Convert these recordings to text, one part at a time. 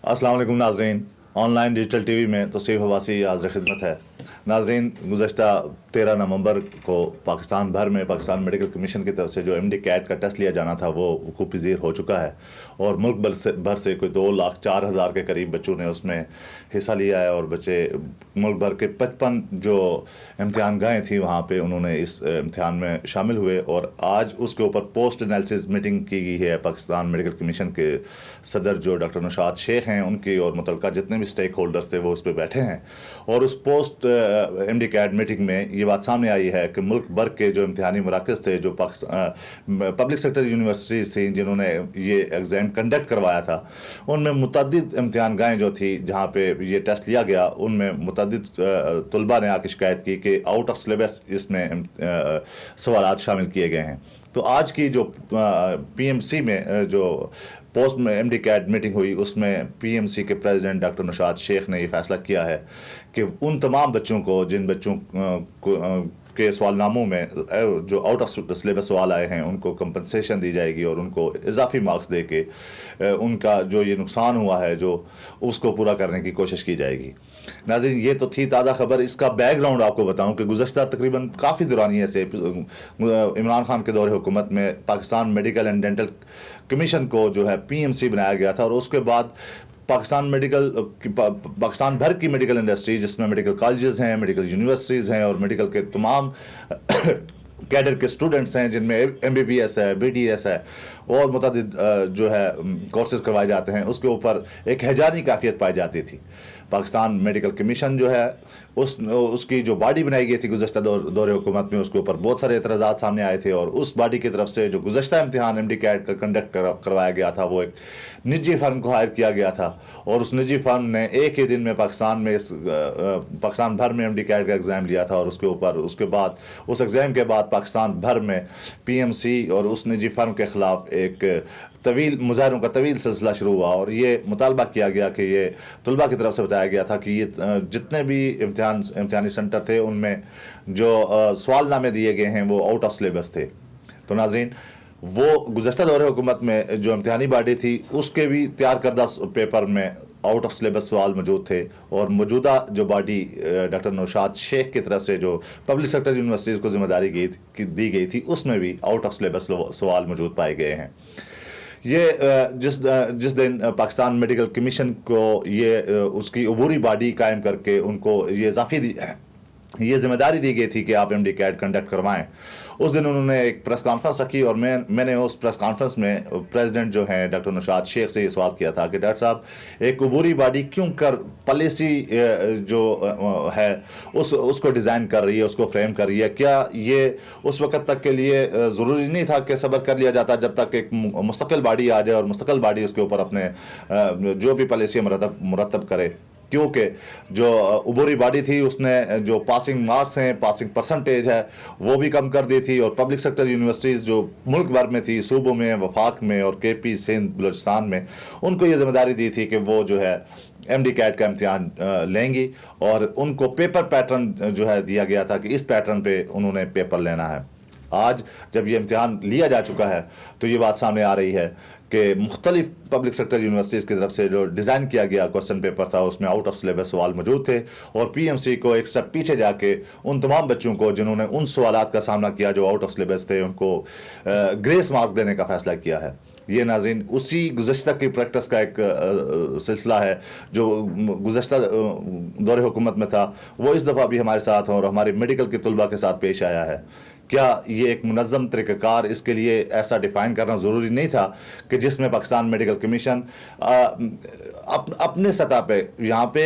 अस्सलाम वालेकुम नाज़रीन, ऑनलाइन डिजिटल टीवी में तौसीफ़ हवासी हाज़िर खिदमत है। नाज़रीन, गुज़श्ता 13 नवंबर को पाकिस्तान भर में पाकिस्तान मेडिकल कमीशन की तरफ से जो एमडी कैट का टेस्ट लिया जाना था वो वकूफ़ पज़ीर हो चुका है और मुल्क भर से कोई 2,04,000 के करीब बच्चों ने उसमें हिस्सा लिया है और बच्चे मुल्क भर के 55 जो इम्तिहान गाहें थी वहाँ पे उन्होंने इस इम्तिहान में शामिल हुए और आज उसके ऊपर पोस्ट एनालिसिस मीटिंग की गई है। पाकिस्तान मेडिकल कमीशन के सदर जो डॉक्टर नौशाद शेख हैं उनकी और मुतलका जितने भी स्टेक होल्डर्स थे वो उस पर बैठे हैं और उस पोस्ट एमडी कैट मीटिंग में ये बात सामने आई है कि मुल्क भर के जो इम्तिहानी मराकज़ थे, जो पब्लिक सेक्टर यूनिवर्सिटीज़ थी जिन्होंने ये एग्ज़ाम कंडक्ट करवाया था, उनमें मुतअद्दिद इम्तिहान गाहें जो थी जहाँ पे ये टेस्ट लिया गया, उनमें मुतअद्दिद तलबा ने आके शिकायत की कि आउट ऑफ सिलेबस इसमें सवालात शामिल किए गए हैं। तो आज की जो पीएमसी में जो पोस्ट में एमडी कैट मीटिंग हुई उसमें पीएमसी के प्रेसिडेंट डॉक्टर नौशाद शेख ने ये फैसला किया है कि उन तमाम बच्चों को जिन बच्चों के सवालनामों में जो आउट ऑफ सिलेबस सवाल आए हैं उनको कंपनसेशन दी जाएगी और उनको इजाफी मार्क्स दे के उनका जो ये नुकसान हुआ है जो उसको पूरा करने की कोशिश की जाएगी। नाज़रीन, ये तो थी ताज़ा खबर। इसका बैकग्राउंड आपको बताऊं कि गुज़श्ता तकरीबन काफ़ी दुरानिये से इमरान खान के दौरे हुकूमत में Pakistan medical and dental commission को जो है पीएमसी बनाया गया था और उसके बाद पाकिस्तान भर की मेडिकल इंडस्ट्री जिसमें मेडिकल कॉलेजेस हैं, मेडिकल यूनिवर्सिटीज़ हैं और मेडिकल के तमाम कैडर के स्टूडेंट्स हैं जिनमें एमबीबीएस है, बीडीएस है और मुतअद्दिद जो है कोर्सेज करवाए जाते हैं, उसके ऊपर एक हैजानी काफ़ियत पाई जाती थी। पाकिस्तान मेडिकल कमीशन जो है उसकी जो बॉडी बनाई गई थी गुज़श्ता दौरे हुकूमत में, उसके ऊपर बहुत सारे एतराज़ात सामने आए थे और उस बॉडी की तरफ से जो गुज़श्ता इम्तिहान एमडी कैट का कंडक्ट करवाया गया था वो एक निजी फर्म को हायर किया गया था और उस निजी फर्म ने एक ही दिन में पाकिस्तान भर में एमडी कैट का एग्ज़ाम लिया था और उसके बाद उस एग्ज़ाम के बाद पाकिस्तान भर में पीएमसी और उस निजी फर्म के ख़िलाफ़ एक मुजाहरों का तवील सिलसिला शुरू हुआ और ये मुतालबा किया गया कि ये तलबा की तरफ से बताया गया था कि ये जितने भी इम्तिहानी सेंटर थे उनमें जो सवालनामे दिए गए हैं वो आउट ऑफ सिलेबस थे। तो नाज़रीन, वो गुज़श्ता दौरे हुकूमत में जो इम्तिहानी बॉडी थी उसके भी तैयार करदा पेपर में आउट ऑफ सिलेबस सवाल मौजूद थे और मौजूदा जो बॉडी डॉक्टर नौशाद शेख की तरफ से जो पब्लिक सेक्टर यूनिवर्सिटीज़ को जिम्मेदारी दी गई थी उसमें भी आउट ऑफ सिलेबस सवाल मौजूद पाए गए हैं। ये जिस दिन पाकिस्तान मेडिकल कमीशन को ये उसकी अबूरी बॉडी कायम करके उनको ये जिम्मेदारी दी गई थी कि आप एमडी कैट कंडक्ट करवाएं, उस दिन उन्होंने एक प्रेस कॉन्फ्रेंस रखी और मैंने उस प्रेस कॉन्फ्रेंस में प्रेसिडेंट जो हैं डॉक्टर नौशाद शेख से ये सवाल किया था कि डॉक्टर साहब, एक अबूरी बॉडी क्यों कर पॉलिसी जो है उसको डिज़ाइन कर रही है, उसको फ्रेम कर रही है? क्या ये उस वक्त तक के लिए ज़रूरी नहीं था कि सब्र कर लिया जाता जब तक एक मुस्तकिल बॉडी आ जाए और मुस्तकिल बॉडी उसके ऊपर अपने जो भी पॉलिसी मुरतब करे? क्योंकि जो अबूरी बॉडी थी उसने जो पासिंग मार्क्स हैं, पासिंग परसेंटेज है वो भी कम कर दी थी और पब्लिक सेक्टर यूनिवर्सिटीज़ जो मुल्क भर में थी, सूबों में, वफाक में और केपी, सिंध, बलूचिस्तान में, उनको ये जिम्मेदारी दी थी कि वो जो है एमडी कैट का इम्तिहान लेंगी और उनको पेपर पैटर्न जो है दिया गया था कि इस पैटर्न पे उन्होंने पेपर लेना है। आज जब ये इम्तिहान लिया जा चुका है तो ये बात सामने आ रही है कि मुख्तलिफ पब्लिक सेक्टर यूनिवर्सिटीज़ की तरफ से जो डिज़ाइन किया गया क्वेश्चन पेपर था उसमें आउट ऑफ सिलेबस सवाल मौजूद थे और पीएमसी को एक स्टेप पीछे जाके उन तमाम बच्चों को जिन्होंने उन सवालात का सामना किया जो आउट ऑफ सिलेबस थे उनको ग्रेस मार्क देने का फैसला किया है। ये नाज़रीन उसी गुज़श्ता की प्रैक्टिस का एक सिलसिला है जो गुज़श्ता दौरे हुकूमत में था, वो इस दफ़ा भी हमारे साथ और हमारे मेडिकल के तलबा के साथ पेश आया है। क्या ये एक मुनज़्ज़म तरीक़ाकार, इसके लिए ऐसा डिफ़ाइन करना ज़रूरी नहीं था कि जिसमें पाकिस्तान मेडिकल कमीशन अपने सतह पे यहाँ पे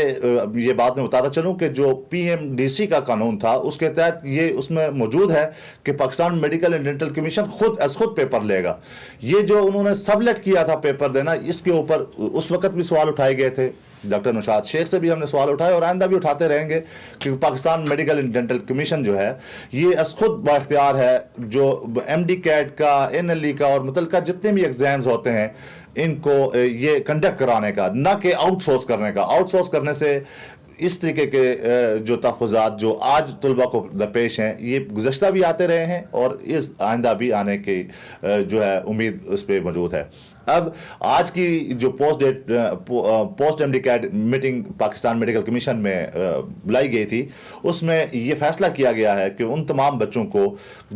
ये बात मैं बताता चलूँ कि जो पीएमडीसी का कानून था उसके तहत ये उसमें मौजूद है कि Pakistan medical and dental commission खुद पेपर लेगा। ये जो उन्होंने सबलेट किया था पेपर देना, इसके ऊपर उस वक्त भी सवाल उठाए गए थे। डॉक्टर नौशाद शेख से भी हमने सवाल उठाए और आइंदा भी उठाते रहेंगे कि Pakistan medical and dental commission जो है ये खुद बाख्तियार है जो एमडी कैट का, एनएलई का और मुतल्लिका जितने भी एग्जाम्स होते हैं इनको ये कंडक्ट कराने का, ना कि आउटसोर्स करने का। आउटसोर्स करने से اس طریقے کے جو تحفظات جو آج طلبہ کو درپیش ہیں یہ گزشتہ بھی آتے رہے ہیں اور اس آئندہ بھی آنے کی جو ہے امید اس پہ موجود ہے. اب آج کی جو post M D CAT meeting Pakistan medical commission میں بلائی گئی تھی اس میں یہ فیصلہ کیا گیا ہے کہ ان تمام بچوں کو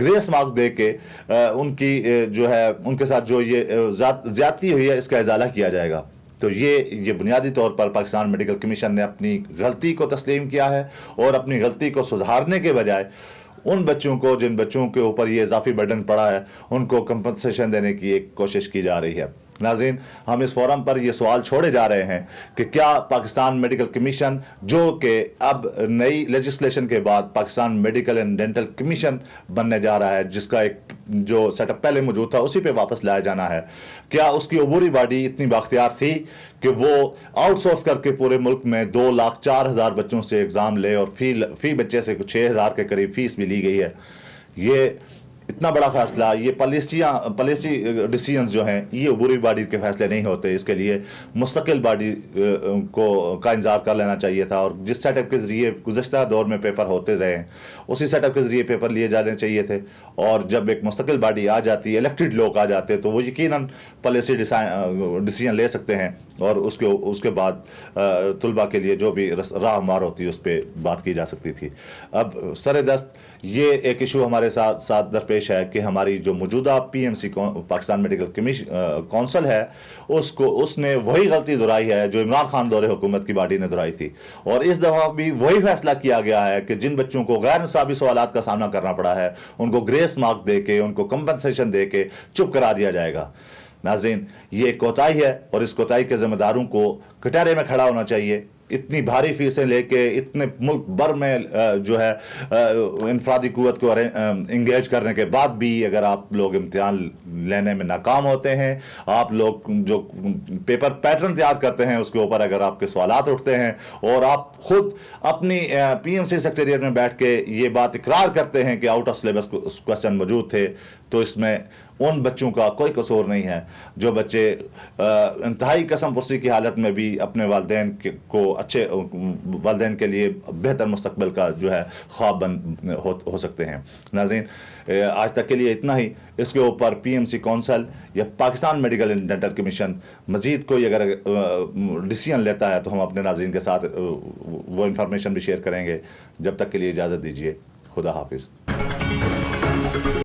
گریس مارک دے کے ان کی جو ہے ان کے ساتھ جو یہ زیادتی ہوئی ہے اس کا ازالہ کیا جائے گا. تو یہ بنیادی طور پر پاکستان میڈیکل کمیشن نے اپنی غلطی کو تسلیم کیا ہے اور اپنی غلطی کو سدھارنے کے بجائے ان بچوں کو جن بچوں کے اوپر یہ اضافی برڈن پڑا ہے ان کو کمپنسیشن دینے کی ایک کوشش کی جا رہی ہے. ناظرین ہم اس فورم پر یہ سوال چھوڑے جا رہے ہیں کہ کیا پاکستان میڈیکل کمیشن جو کہ اب نئی لیجسلیشن کے بعد Pakistan medical and dental commission بننے جا رہا ہے جس کا ایک جو سیٹ اپ پہلے موجود تھا اسی پہ واپس لایا جانا ہے, کیا اس کی عبوری باڈی اتنی بااختیار تھی کہ وہ آؤٹ سورس کر کے پورے ملک میں 2,04,000 بچوں سے ایگزام لے اور فی بچے سے 6,000 کے قریب فیس بھی لی گئی ہے. یہ اتنا بڑا فیصلہ, یہ پالیسی ڈیسیجنز جو ہیں یہ عبوری باڈی کے فیصلے نہیں ہوتے, اس کے لیے مستقل باڈی کا انتظار کر لینا چاہیے تھا. اور جس سیٹ اپ کے ذریعے گزشتہ دور میں پیپر ہوتے رہے ہیں اسی سیٹ اپ کے ذریعے پیپر لیے جانے چاہیے تھے, اور جب ایک مستقل باڈی آ جاتی, الیکٹڈ لوگ آ جاتے تو وہ یقیناً پالیسی ڈیسیجن لے سکتے ہیں اور اس کے بعد طلبہ کے لیے جو بھی راہ ہموار ہوتی ہے اس پہ بات کی جا سکتی تھی. اب سر دست یہ ایک ایشو ہمارے ساتھ درپیش ہے کہ ہماری جو موجودہ P M C Pakistan medical council ہے اس نے وہی غلطی دہرائی ہے جو عمران خان دور حکومت کی باڈی نے دہرائی تھی, اور اس دفعہ بھی وہی فیصلہ کیا گیا ہے کہ جن بچوں کو غیر نصابی سوالات کا سامنا کرنا پڑا ہے ان کو گریس مارک دے کے ان کو کمپنسیشن دے کے چپ کرا دیا جائے گا. ناظرین یہ ایک کوتاہی ہے اور اس کوتاہی کے ذمہ داروں کو کٹہرے میں کھڑا ہونا چاہیے. اتنی بھاری فیسیں لے کے اتنے ملک بھر میں جو ہے انفرادی قوت کو انگیج کرنے کے بعد بھی اگر آپ لوگ امتحان لینے میں ناکام ہوتے ہیں, آپ لوگ جو پیپر پیٹرن تیار کرتے ہیں اس کے اوپر اگر آپ کے سوالات اٹھتے ہیں اور آپ خود اپنی پی ایم سی سیکریٹریٹ میں بیٹھ کے یہ بات اقرار کرتے ہیں کہ آؤٹ آف سلیبس کوسچن موجود تھے, تو اس میں ان بچوں کا کوئی قصور نہیں ہے جو بچے انتہائی قسم پرسی کی حالت میں بھی اپنے والدین کو اچھے والدین کے لیے بہتر مستقبل کا جو ہے خواب ہو سکتے ہیں. ناظرین آج تک کے لیے اتنا ہی. اس کے اوپر پی ایم سی کونسل یا Pakistan medical and dental commission مزید کوئی اگر ڈیسیژن لیتا ہے تو ہم اپنے ناظرین کے ساتھ وہ انفارمیشن بھی شیئر کریں گے. جب تک کے لیے اجازت دیجیے. خدا حافظ.